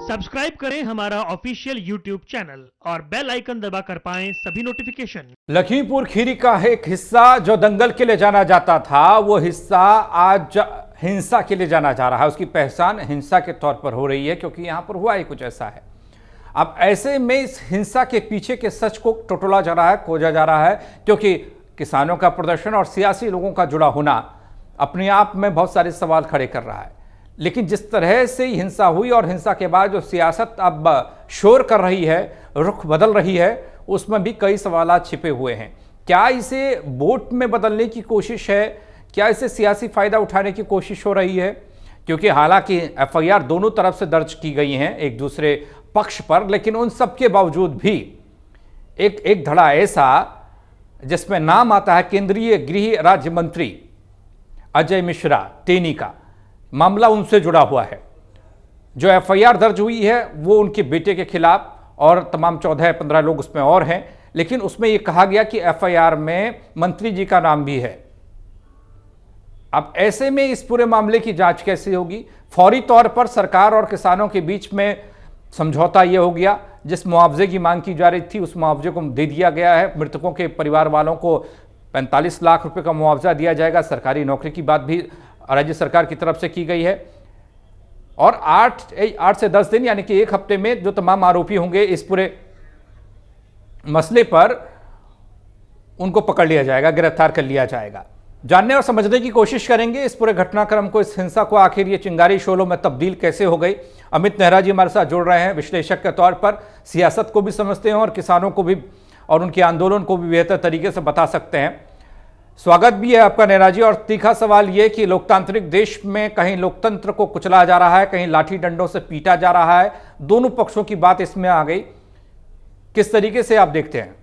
Subscribe करें हमारा official YouTube channel और बेल आइकन दबाकर पाएं सभी नोटिफिकेशन। लखीमपुर खीरी का एक हिस्सा जो दंगल के लिए जाना जाता था, वो हिस्सा आज हिंसा के लिए जाना जा रहा है। उसकी पहचान हिंसा के तौर पर हो रही है, क्योंकि यहां पर हुआ ही कुछ ऐसा है। अब ऐसे में इस हिंसा के पीछे के सच को टटोला जा रहा है, खोजा जा रहा है, क्योंकि किसानों का प्रदर्शन और सियासी लोगों का जुड़ा होना अपने आप में बहुत सारे सवाल खड़े कर रहा है। लेकिन जिस तरह से हिंसा हुई और हिंसा के बाद जो सियासत अब शोर कर रही है, रुख बदल रही है, उसमें भी कई सवाल छिपे हुए हैं। क्या इसे वोट में बदलने की कोशिश है? क्या इसे सियासी फायदा उठाने की कोशिश हो रही है? क्योंकि हालांकि एफआईआर दोनों तरफ से दर्ज की गई हैं एक दूसरे पक्ष पर, लेकिन उन सब के बावजूद भी एक धड़ा ऐसा जिसमें नाम आता है केंद्रीय गृह राज्य मंत्री अजय मिश्रा टेनी का, मामला उनसे जुड़ा हुआ है। जो एफआईआर दर्ज हुई है वो उनके बेटे के खिलाफ, और तमाम 14-15 लोग उसमें और हैं, लेकिन उसमें यह कहा गया कि एफआईआर में मंत्री जी का नाम भी है। अब ऐसे में इस पूरे मामले की जांच कैसे होगी? फौरी तौर पर सरकार और किसानों के बीच में समझौता यह हो गया, जिस मुआवजे की मांग की जा रही थी उस मुआवजे को दे दिया गया है। मृतकों के परिवार वालों को 45 लाख रुपए का मुआवजा दिया जाएगा। सरकारी नौकरी की बात भी राज्य सरकार की तरफ से की गई है, और 8 से 10 दिन यानी कि एक हफ्ते में जो तमाम आरोपी होंगे इस पूरे मसले पर, उनको पकड़ लिया जाएगा, गिरफ्तार कर लिया जाएगा। जानने और समझने की कोशिश करेंगे इस पूरे घटनाक्रम को, इस हिंसा को, आखिर ये चिंगारी शोलों में तब्दील कैसे हो गई। अमित नेहरा जी हमारे साथ जुड़ रहे हैं, विश्लेषक के तौर पर, सियासत को भी समझते हैं और किसानों को भी और उनके आंदोलन को भी बेहतर तरीके से बता सकते हैं। स्वागत भी है आपका नेहरा जी। और तीखा सवाल यह कि लोकतांत्रिक देश में कहीं लोकतंत्र को कुचला जा रहा है, कहीं लाठी डंडों से पीटा जा रहा है, दोनों पक्षों की बात इसमें आ गई। किस तरीके से आप देखते हैं?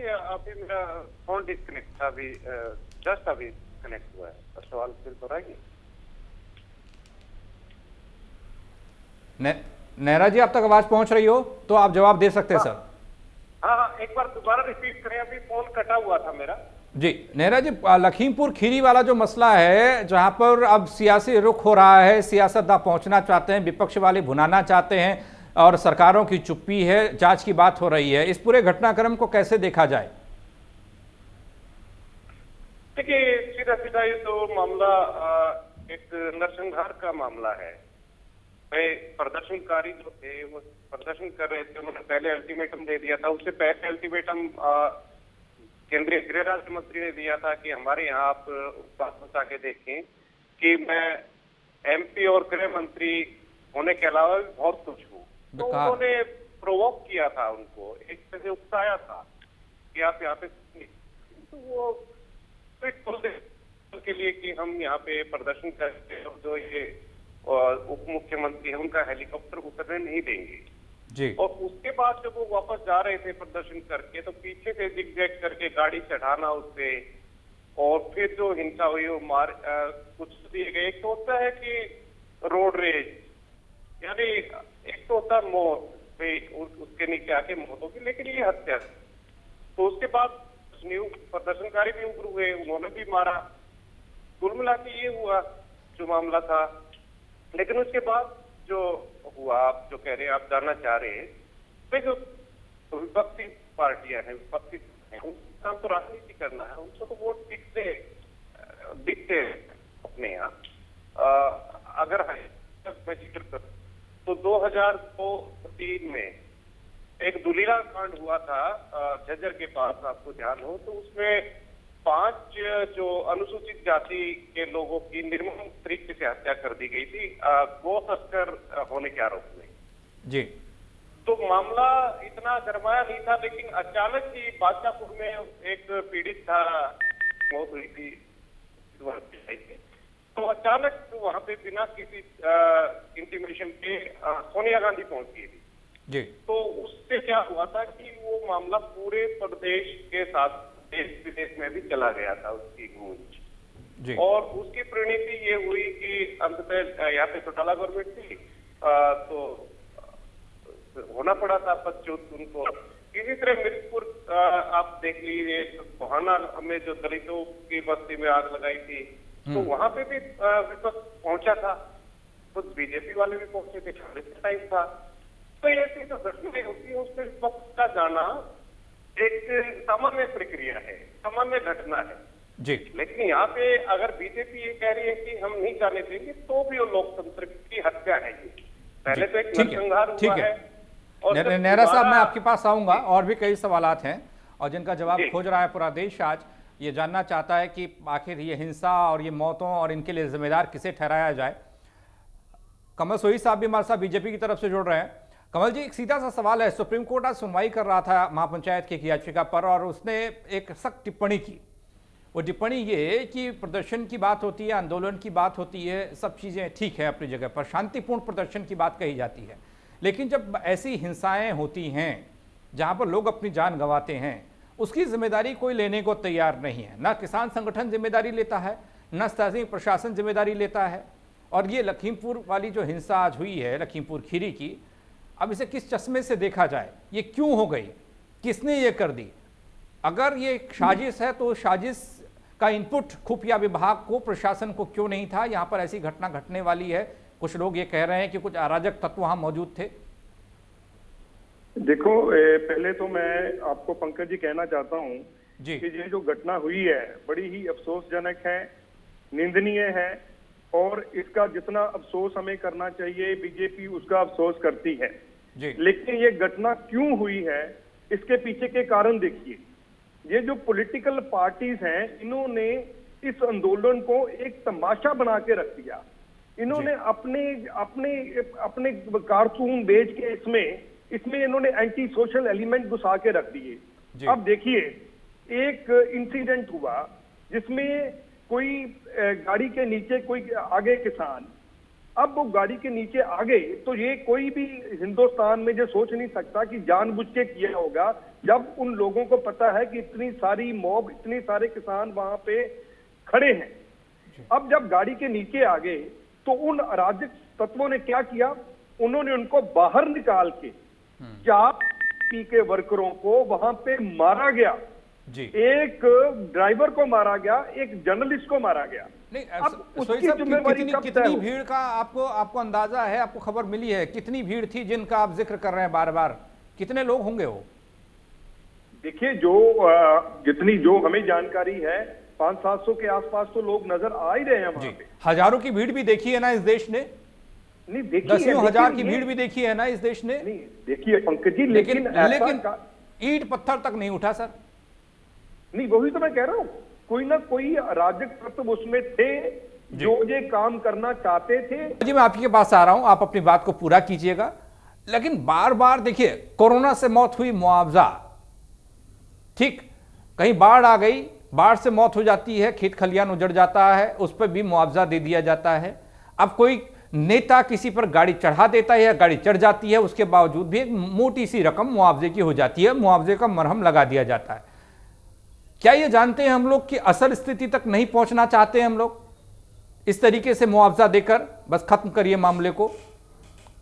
अभी मेरा फोन डिस्कनेक्ट था, अभी जस्ट अभी कनेक्ट हुआ है। सवाल फिर दोहराएंगे? नेहरा जी, आप तक आवाज पहुंच रही हो तो आप जवाब दे सकते हैं सर। हाँ, एक बार दोबारा रिपीट करें, अभी फोन कटा हुआ था मेरा। जी नेहरा जी, लखीमपुर खीरी वाला जो मसला है, जहां पर अब सियासी रुख हो रहा है, सियासतदान पहुंचना चाहते हैं, विपक्ष वाले भुनाना चाहते हैं, और सरकारों की चुप्पी है, जांच की बात हो रही है, इस पूरे घटनाक्रम को कैसे देखा जाए? देखिए, सीधा सीधा ये तो मामला एक नरसंहार का मामला है। प्रदर्शनकारी जो थे वो प्रदर्शन कर रहे थे, उन्होंने पहले अल्टीमेटम दे दिया था। उससे पहले अल्टीमेटम केंद्रीय गृह राज्य मंत्री ने दिया था कि हमारे यहाँ आप बात बता के देखें कि मैं एमपी और गृह मंत्री होने के अलावा भी बहुत कुछ हूँ। तो उन्होंने प्रोवोक किया था, उनको एक तरह से उकसाया था कि आप यहाँ पे, तो वो के लिए कि हम यहाँ पे प्रदर्शन करते हैं, जो ये उप मुख्यमंत्री है उनका हेलीकॉप्टर उतरने नहीं देंगे जी। और उसके बाद जब वो वापस जा रहे थे प्रदर्शन करके, तो पीछे से जिग-जैग करके गाड़ी चढ़ाना उससे, और फिर जो हिंसा हुई वो कुछ दिए गए। एक तो होता है कि रोड रेज, यानी एक तो होता है मौत, उसके नीचे आके मौत होगी, लेकिन ये हत्या। तो उसके बाद प्रदर्शनकारी भी उग्र हुए, उन्होंने भी मारा। कुल मिला के ये हुआ जो मामला था। लेकिन उसके बाद जो हुआ, आप जो कह रहे हैं, आप जानना चाह रहे हैं, वे जो विपक्षी पार्टियां हैं, विपक्षी हैं, उनका तो राजनीति करना है, उनको तो वोट दिखते अपने यहाँ। अगर मैं जिक्र करूं तो 2002-3 में एक दुलीला कांड हुआ था झज्जर के पास, आपको ध्यान हो तो, उसमें 5 जो अनुसूचित जाति के लोगों की निर्मम तरीके से हत्या कर दी गई थी गौ तस्कर होने के आरोप में जी। तो मामला इतना गरमाया नहीं था, लेकिन अचानक ही बादशाहपुर में एक पीड़ित था, मौत हुई थी, तो अचानक वहां पे बिना किसी इंटीमेशन के सोनिया गांधी पहुंच गई थी जी। तो उससे क्या हुआ था कि वो मामला पूरे प्रदेश के साथ देश विदेश में भी चला गया था, उसकी गूंज जी। और उसकी परिणति ये हुई कि अंततः यहाँ पे चौटाला गवर्नमेंट थी, तो होना पड़ा था 25 उनको। इसी तरह मिर्जपुर आप देख लीजिए, कोहाना में जो दलितों की बस्ती में आग लगाई थी, तो वहां पे भी विपक्ष पहुंचा था। कुछ बीजेपी वाले भी पहुंचे थे, 40 का टाइम था। तो ऐसी जो घटनाएं होती है उसमें वक्त का जाना एक सामान्य प्रक्रिया है, सामान्य घटना है जी। लेकिन यहाँ पे अगर बीजेपी ये कह रही है कि हम नहीं जाने देंगे, तो भी वो लोकतंत्र की हत्या है। ये पहले तो एक नरसंहार हुआ है। और नेहरा साहब, मैं आपके पास आऊंगा, और भी कई सवालात हैं और जिनका जवाब खोज रहा है पूरा देश आज। ये जानना चाहता है कि आखिर ये हिंसा और ये मौतों और इनके लिए जिम्मेदार किसे ठहराया जाए। कमल सोही साहब भी हमारे साथ बीजेपी की तरफ से जुड़ रहे हैं। कमल जी, एक सीधा सा सवाल है। सुप्रीम कोर्ट आज सुनवाई कर रहा था महापंचायत की याचिका पर, और उसने एक सख्त टिप्पणी की। वो टिप्पणी ये कि प्रदर्शन की बात होती है, आंदोलन की बात होती है, सब चीज़ें ठीक है अपनी जगह पर, शांतिपूर्ण प्रदर्शन की बात कही जाती है, लेकिन जब ऐसी हिंसाएं होती हैं जहां पर लोग अपनी जान गंवाते हैं, उसकी जिम्मेदारी कोई लेने को तैयार नहीं है। ना किसान संगठन जिम्मेदारी लेता है, ना स्थानीय प्रशासन जिम्मेदारी लेता है। और ये लखीमपुर वाली जो हिंसा आज हुई है, लखीमपुर खीरी की, अब इसे किस चश्मे से देखा जाए? ये क्यों हो गई? किसने ये कर दी? अगर ये एक साजिश है तो साजिश का इनपुट खुफिया विभाग को, प्रशासन को क्यों नहीं था? यहाँ पर ऐसी घटना घटने वाली है, कुछ लोग ये कह रहे हैं कि कुछ अराजक तत्व वहां मौजूद थे। देखो, पहले तो मैं आपको पंकज जी कहना चाहता हूं कि ये जो घटना हुई है बड़ी ही अफसोसजनक है, निंदनीय है, और इसका जितना अफसोस हमें करना चाहिए बीजेपी उसका अफसोस करती है जी। लेकिन ये घटना क्यों हुई है, इसके पीछे के कारण देखिए। ये जो पॉलिटिकल पार्टीज हैं, इन्होंने इस आंदोलन को एक तमाशा बना के रख दिया। इन्होंने अपने अपने अपने कारतून बेच के इसमें इन्होंने एंटी सोशल एलिमेंट घुसा के रख दिए। अब देखिए, एक इंसिडेंट हुआ जिसमें कोई गाड़ी के नीचे कोई आगे किसान, अब वो गाड़ी के नीचे आ गए, तो ये कोई भी हिंदुस्तान में जो सोच नहीं सकता कि जानबूझ के किया होगा, जब उन लोगों को पता है कि इतनी सारी मॉब, इतने सारे किसान वहां पे खड़े हैं। अब जब गाड़ी के नीचे आ गए तो उन अराजक तत्वों ने क्या किया, उन्होंने उनको बाहर निकाल के 4 के वर्करों को वहां पे मारा गया जी। एक ड्राइवर को मारा गया, एक जर्नलिस्ट को मारा गया। नहीं, अब उसकी जिम्मेवारी कितनी भीड़ का आपको अंदाजा है? आपको खबर मिली है कितनी भीड़ थी जिनका आप जिक्र कर रहे हैं बार बार? कितने लोग होंगे वो? देखिए, जो हमें जानकारी है 500-700 के आसपास तो लोग नजर आ ही रहे हैं वहां पे। हजारों की भीड़ भी देखी है ना इस देश ने? नहीं देखी, 10,000 की भीड़ भी देखी है ना इस देश ने? नहीं देखिए पंकज जी, लेकिन ईंट पत्थर तक नहीं उठा सर। नहीं, वही तो मैं कह रहा हूं, कोई ना कोई अराजक तत्व उसमें थे जो ये काम करना चाहते थे। जी, मैं आपके पास आ रहा हूं, आप अपनी बात को पूरा कीजिएगा। लेकिन बार बार देखिए, कोरोना से मौत हुई, मुआवजा ठीक, कहीं बाढ़ आ गई, बाढ़ से मौत हो जाती है, खेत खलियान उजड़ जाता है, उस पर भी मुआवजा दे दिया जाता है। अब कोई नेता किसी पर गाड़ी चढ़ा देता है या गाड़ी चढ़ जाती है, उसके बावजूद भी एक मोटी सी रकम मुआवजे की हो जाती है, मुआवजे का मरहम लगा दिया जाता है। क्या ये जानते हैं हम लोग कि असल स्थिति तक नहीं पहुंचना चाहते हम लोग? इस तरीके से मुआवजा देकर बस खत्म करिए मामले को,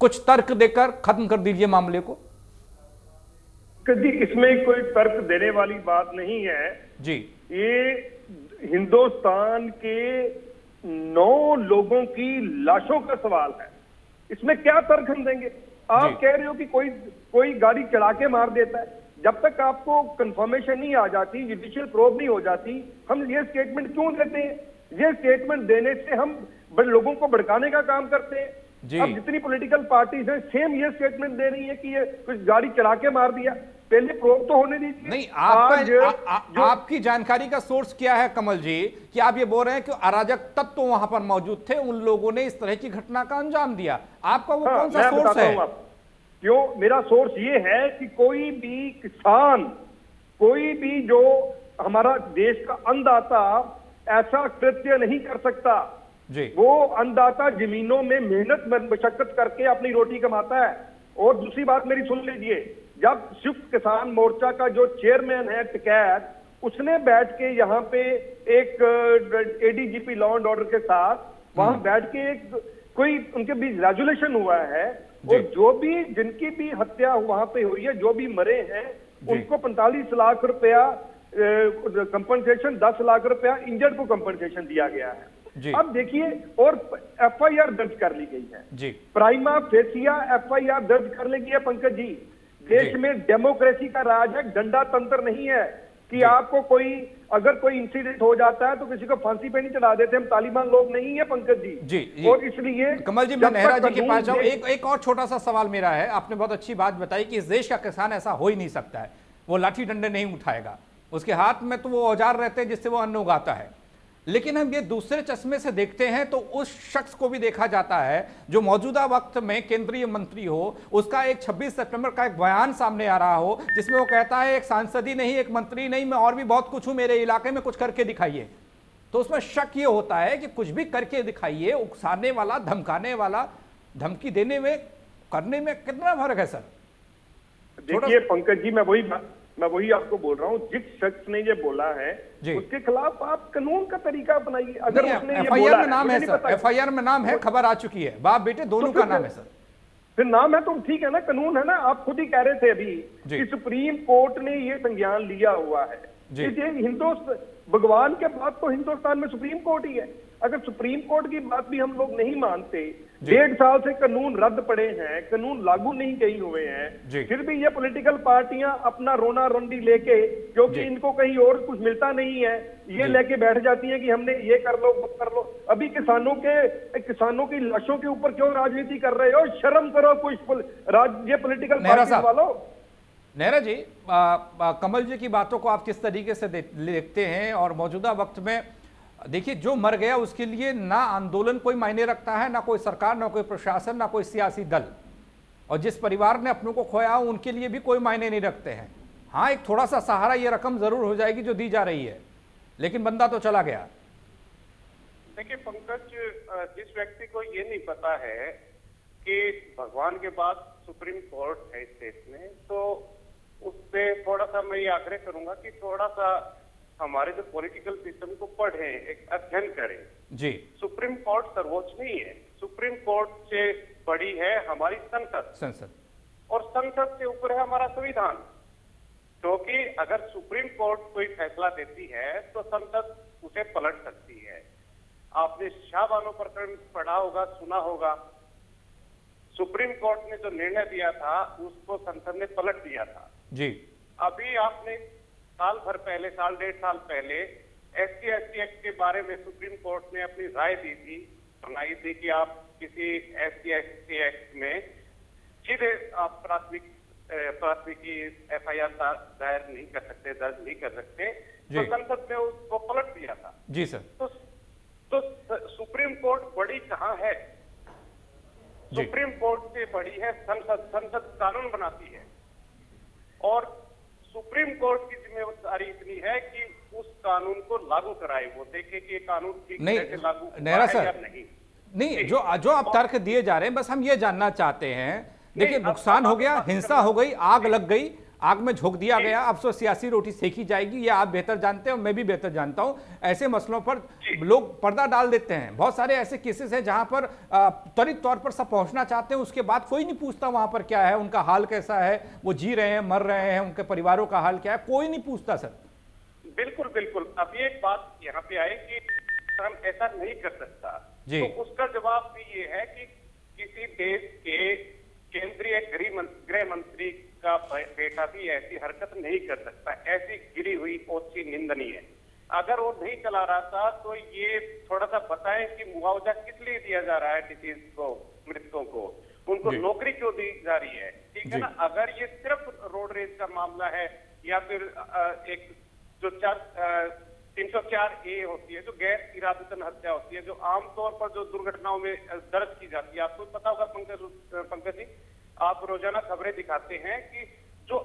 कुछ तर्क देकर खत्म कर दीजिए मामले को। जी, इसमें कोई तर्क देने वाली बात नहीं है जी। ये हिंदुस्तान के 9 लोगों की लाशों का सवाल है, इसमें क्या तर्क हम देंगे? आप कह रहे हो कि कोई गाड़ी चढ़ा के मार देता है, जब तक आपको कंफर्मेशन नहीं आ जाती, जुडिशियल प्रोब नहीं हो जाती, हम ये स्टेटमेंट क्यों देते हैं? ये स्टेटमेंट देने से हम लोगों को भड़काने का काम करते हैं। अब जितनी पॉलिटिकल पार्टीज हैं सेम ये स्टेटमेंट दे रही है कि ये कुछ गाड़ी चढ़ा के मार दिया, पहले प्रोब तो होने दीजिए। नहीं, आपकी जानकारी का सोर्स क्या है कमल जी, कि आप ये बोल रहे हैं कि अराजक तत्व तो वहां पर मौजूद थे, उन लोगों ने इस तरह की घटना का अंजाम दिया? आपका वो कौन सा सोर्स है? क्यों, मेरा सोर्स ये है कि कोई भी किसान, कोई भी जो हमारा देश का अन्नदाता ऐसा कृत्य नहीं कर सकता जी। वो अन्नदाता जमीनों में मेहनत मशक्कत करके अपनी रोटी कमाता है। और दूसरी बात मेरी सुन लीजिए, जब संयुक्त किसान मोर्चा का जो चेयरमैन है टिकैत, उसने बैठ के यहाँ पे एक एडीजीपी लॉ एंड ऑर्डर के साथ वहां बैठ के एक कोई उनके बीच रेजुलेशन हुआ है, और जो भी जिनकी भी हत्या वहां पे हुई है, जो भी मरे हैं, उनको 45 लाख रुपया कंपनसेशन, 10 लाख रुपया इंजर्ड को कंपनसेशन दिया गया है। जी। अब देखिए, और एफआईआर दर्ज कर ली गई है जी। प्राइमा फेसिया एफआईआर दर्ज कर ली गई है। पंकज जी, देश जी। में डेमोक्रेसी का राज है, डंडा तंत्र नहीं है कि जी। आपको अगर कोई इंसिडेंट हो जाता है तो किसी को फांसी पे नहीं चढ़ा देते। हम तालिबान लोग नहीं है पंकज जी। जी। और इसलिए कमल जी, मैं नेहरा जी के पास जाऊं, एक और छोटा सा सवाल मेरा है। आपने बहुत अच्छी बात बताई कि इस देश का किसान ऐसा हो ही नहीं सकता है, वो लाठी डंडे नहीं उठाएगा, उसके हाथ में तो वो औजार रहते हैं जिससे वो अन्न उगाता है। लेकिन हम ये दूसरे चश्मे से देखते हैं तो उस शख्स को भी देखा जाता है जो मौजूदा वक्त में केंद्रीय मंत्री हो, उसका एक 26 सितंबर का एक बयान सामने आ रहा हो जिसमें वो कहता है एक सांसद ही नहीं, एक मंत्री नहीं, मैं और भी बहुत कुछ हूं, मेरे इलाके में कुछ करके दिखाइए। तो उसमें शक ये होता है कि कुछ भी करके दिखाइए, उकसाने वाला, धमकाने वाला, धमकी देने में, करने में कितना फर्क है सर? देखिए पंकज जी, मैं वही आपको बोल रहा हूँ, जिस शख्स ने ये बोला है उसके खिलाफ आप कानून का तरीका अपनाइए। अगर उसने ये बोला एफआईआर में नाम है सर, एफआईआर में नाम है, खबर आ चुकी है, बाप बेटे दोनों का नाम है सर। फिर नाम है तो ठीक है ना, कानून है ना। आप खुद ही कह रहे थे अभी कि सुप्रीम कोर्ट ने ये संज्ञान लिया हुआ है। हिंदुस्तान, भगवान के बाद तो हिंदुस्तान में सुप्रीम कोर्ट ही है। अगर सुप्रीम कोर्ट की बात भी हम लोग नहीं मानते, 1.5 साल से कानून रद्द पड़े हैं, कानून लागू नहीं कहीं हुए हैं, फिर भी ये पॉलिटिकल पार्टियां अपना रोना रंडी लेके, क्योंकि इनको कहीं और कुछ मिलता नहीं है, ये लेके बैठ जाती है कि हमने ये कर लो, वो कर लो। अभी किसानों की लाशों के ऊपर क्यों राजनीति कर रहे हो? शर्म करो कुछ, ये पॉलिटिकल पार्टी वालों। नेहरा जी, कमल जी की बातों को आप किस तरीके से देखते हैं? और मौजूदा वक्त में देखिए, जो मर गया उसके लिए ना आंदोलन कोई मायने रखता है, ना कोई सरकार, ना कोई प्रशासन, ना कोई सियासी दल, और जिस परिवार ने अपनों को खोया उनके लिए भी कोई मायने नहीं रखते हैं। हाँ, एक थोड़ा सा सहारा, ये रकम जरूर हो जाएगी जो दी जा रही है, लेकिन बंदा तो चला गया। देखिए पंकज, जिस व्यक्ति को ये नहीं पता है कि भगवान के बाद सुप्रीम कोर्ट है इस देश में, तो उससे थोड़ा सा मैं ये आग्रह करूंगा कि थोड़ा सा हमारे जो पॉलिटिकल सिस्टम को पढ़े, एक अध्ययन करें जी। सुप्रीम कोर्ट सर्वोच्च नहीं है, सुप्रीम कोर्ट से बड़ी है हमारी संसद, और संसद से ऊपर है हमारा संविधान। क्योंकि अगर सुप्रीम कोर्ट कोई फैसला देती है तो संसद उसे पलट सकती है। आपने शाहबानो प्रकरण पढ़ा होगा, सुना होगा। सुप्रीम कोर्ट ने जो निर्णय दिया था उसको संसद ने पलट दिया था जी। अभी आपने साल भर पहले, साल 1.5 साल पहले SC/ST एक्ट के बारे में सुप्रीम कोर्ट ने अपनी राय दी थी, सुनाई थी कि आप किसी SC/ST एक्ट में सीधे आप प्राथमिकी FIR दायर नहीं कर सकते, दर्ज नहीं कर सकते, तो संसद ने उसको पलट दिया था। जी सर। तो सुप्रीम कोर्ट बड़ी कहाँ है? सुप्रीम कोर्ट से बड़ी है संसद। संसद कानून बनाती है और सुप्रीम कोर्ट की जिम्मेदारी इतनी है कि उस कानून को लागू कराए, वो देखे कि ये कानून ठीक से लागू नेहरा है या सर, नहीं। जो आप तर्क दिए जा रहे हैं, बस हम ये जानना चाहते हैं। देखिए, नुकसान हो गया, हिंसा हो गई, आग लग गई, आग में झोंक दिया गया, अब तो सियासी रोटी सेकी जाएगी, ये आप बेहतर जानते हैं और मैं भी बेहतर जानता हूं। ऐसे मसलों पर लोग पर्दा डाल देते हैं। बहुत सारे ऐसे केसेस हैं जहां पर त्वरित तौर पर सब पहुंचना चाहते हैं, उसके बाद कोई नहीं पूछता वहां पर क्या है, उनका हाल कैसा है, वो जी रहे हैं, मर रहे हैं, उनके परिवारों का हाल क्या है, कोई नहीं पूछता सर। बिल्कुल बिल्कुल। अब ये बात यहाँ पे आई कि हम ऐसा नहीं कर सकता, तो उसका जवाब भी ये है कि किसी देश के केंद्रीय गृह मंत्री का बेटा भी ऐसी हरकत नहीं कर सकता। ऐसी गिरी हुई ओछी निंदनीय है। अगर वो नहीं चला रहा था तो ये थोड़ा सा बताएं कि मुआवजा किस लिए दिया जा रहा है डिसीज को, मृतकों को, उनको नौकरी क्यों दी जा रही है, ठीक है ना। अगर ये सिर्फ रोड रेज का मामला है या फिर एक जो 304A होती है, जो गैर इरादतन हत्या होती है, जो आमतौर पर जो दुर्घटनाओं में दर्ज की जाती है, आपको पता होगा पंकज जी, आप रोजाना खबरें दिखाते हैं कि जो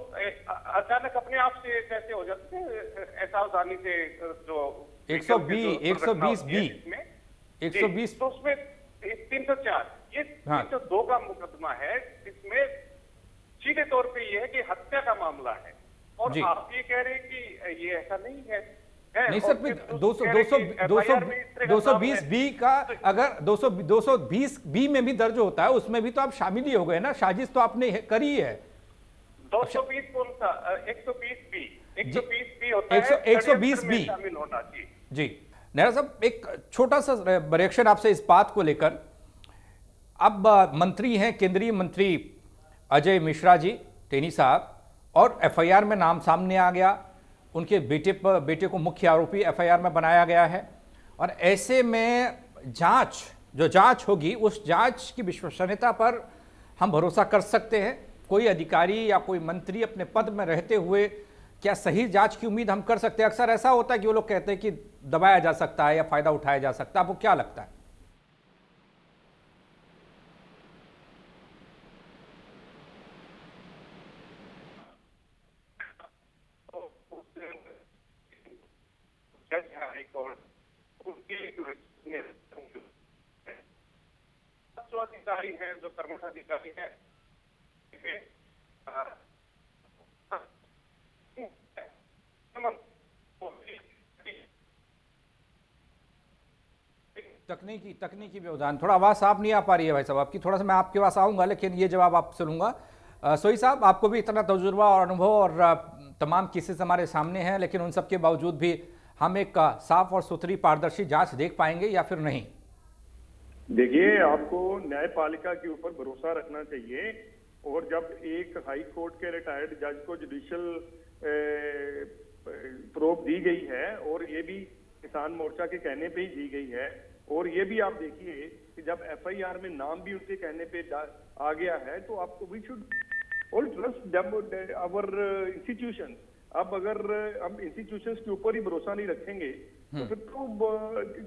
अचानक अपने आप से कैसे हो जाते हैं असावधानी से, जो 120 तो उसमें 304, ये 302 का मुकदमा है, जिसमें सीधे तौर पे ये है कि हत्या का मामला है, और आप ये कह रहे हैं कि ये ऐसा नहीं है। नहीं सर, 220B का अगर 220B में भी दर्ज होता है, उसमें भी तो आप शामिल ही हो गए ना, साजिश तो आपने करी है। 220 कौन सा? 120B होता है, 120B शामिल होना। जी। नेहरा साहब, एक छोटा सा रिएक्शन आपसे इस बात को लेकर। अब मंत्री हैं केंद्रीय मंत्री अजय मिश्रा जी, टेनी साहब, और एफआईआर में नाम सामने आ गया, उनके बेटे को मुख्य आरोपी एफआईआर में बनाया गया है। और ऐसे में जांच होगी, उस जांच की विश्वसनीयता पर हम भरोसा कर सकते हैं? कोई अधिकारी या कोई मंत्री अपने पद में रहते हुए क्या सही जांच की उम्मीद हम कर सकते हैं? अक्सर ऐसा होता है कि वो लोग कहते हैं कि दबाया जा सकता है या फायदा उठाया जा सकता है, आपको क्या लगता है? अधिकारी हैं, जो कर्मचारी हैं, तकनीकी व्यवधान, थोड़ा आवाज साफ नहीं आ पा रही है भाई साहब आपकी। थोड़ा सा मैं आपके पास आऊंगा, लेकिन ये जवाब आपसे लूंगा। सोई साहब, आपको भी इतना तजुर्बा और अनुभव और तमाम केसेस हमारे सामने हैं, लेकिन उन सब के बावजूद भी हम एक साफ और सुथरी पारदर्शी जांच देख पाएंगे या फिर नहीं? देखिए, आपको न्यायपालिका के ऊपर भरोसा रखना चाहिए। और जब एक हाई कोर्ट के रिटायर्ड जज को जुडिशियल प्रोब दी गई है, और ये भी किसान मोर्चा के कहने पे ही दी गई है, और ये भी आप देखिए कि जब एफआईआर में नाम भी उनके कहने पे आ गया है, तो आपको we should all trust our institution. अब अगर हम इंस्टीट्यूशंस के ऊपर ही भरोसा नहीं रखेंगे तो फिर तो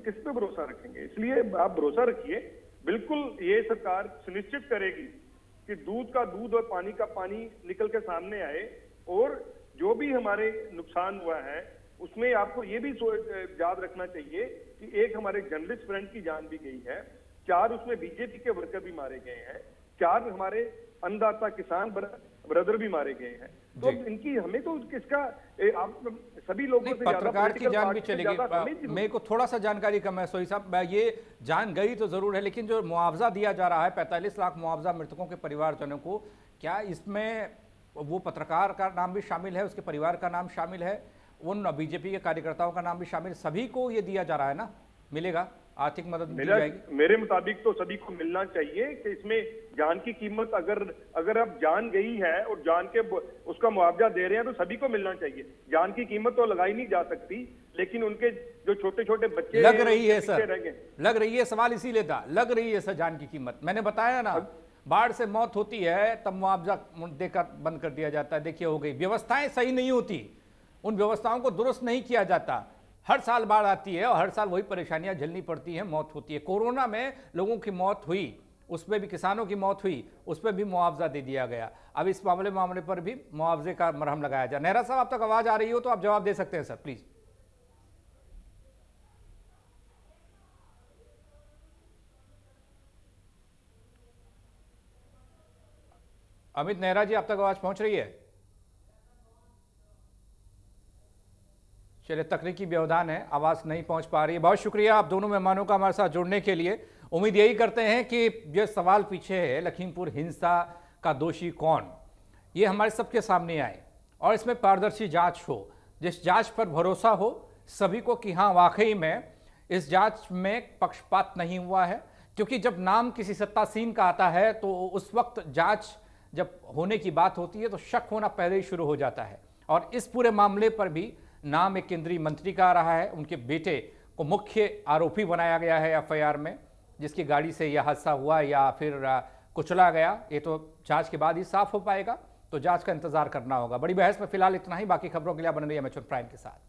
किस पे भरोसा रखेंगे? इसलिए आप भरोसा रखिए, बिल्कुल ये सरकार सुनिश्चित करेगी कि दूध का दूध और पानी का पानी निकल के सामने आए। और जो भी हमारे नुकसान हुआ है उसमें आपको ये भी याद रखना चाहिए कि एक हमारे जर्नलिस्ट फ्रेंड की जान भी गई है, 4 उसमें बीजेपी के वर्कर भी मारे गए हैं, 4 हमारे अन्नदाता किसान ब्रदर भी मारे गए हैं। तो इनकी हमें तो किसका आप सभी लोगों से पत्रकार की जान भी चलेगी। मेरे को थोड़ा सा जानकारी कम है सोई साहब, ये जान गई तो जरूर है, लेकिन जो मुआवजा दिया जा रहा है 45 लाख मुआवजा मृतकों के परिवारजनों को, क्या इसमें वो पत्रकार का नाम भी शामिल है, उसके परिवार का नाम शामिल है, उन बीजेपी के कार्यकर्ताओं का नाम भी शामिल, सभी को ये दिया जा रहा है ना? मिलेगा, आर्थिक मदद दी जाएगी? मेरे मुताबिक तो सभी को मिलना चाहिए कि इसमें जान की कीमत अगर अब जान गई है और जान के उसका मुआवजा दे रहे हैं तो सभी को मिलना चाहिए। जान की कीमत तो लगाई नहीं जा सकती, लेकिन उनके जो छोटे छोटे बच्चे लग रही है सर, लग रही है, सवाल इसीलिए था, लग रही है सर जान की कीमत। मैंने बताया ना, बाढ़ से मौत होती है तब मुआवजा देकर बंद कर दिया जाता है। देखिए, हो गई, व्यवस्थाएं सही नहीं होती, उन व्यवस्थाओं को दुरुस्त नहीं किया जाता। हर साल बाढ़ आती है और हर साल वही परेशानियां झेलनी पड़ती हैं, मौत होती है। कोरोना में लोगों की मौत हुई, उसमें भी किसानों की मौत हुई, उस पर भी मुआवजा दे दिया गया। अब इस मामले पर भी मुआवजे का मरहम लगाया जाए। नेहरा साहब, आप तक आवाज आ रही हो तो आप जवाब दे सकते हैं सर, प्लीज। अमित नेहरा जी, आप तक आवाज पहुंच रही है? चलिए, तकनीकी व्यवधान है, आवाज नहीं पहुंच पा रही है। बहुत शुक्रिया आप दोनों मेहमानों का हमारे साथ जुड़ने के लिए। उम्मीद यही करते हैं कि ये सवाल पीछे है, लखीमपुर हिंसा का दोषी कौन, ये हमारे सबके सामने आए और इसमें पारदर्शी जांच हो, जिस जांच पर भरोसा हो सभी को कि हाँ वाकई में इस जांच में पक्षपात नहीं हुआ है। क्योंकि जब नाम किसी सत्तासीन का आता है तो उस वक्त जांच जब होने की बात होती है तो शक होना पहले ही शुरू हो जाता है। और इस पूरे मामले पर भी नाम एक केंद्रीय मंत्री का आ रहा है, उनके बेटे को मुख्य आरोपी बनाया गया है एफआईआर में, जिसकी गाड़ी से यह हादसा हुआ या फिर कुचला गया, ये तो जांच के बाद ही साफ हो पाएगा। तो जांच का इंतजार करना होगा। बड़ी बहस में फिलहाल इतना ही, बाकी खबरों के लिए बने रहिए एमएच प्राइम के साथ।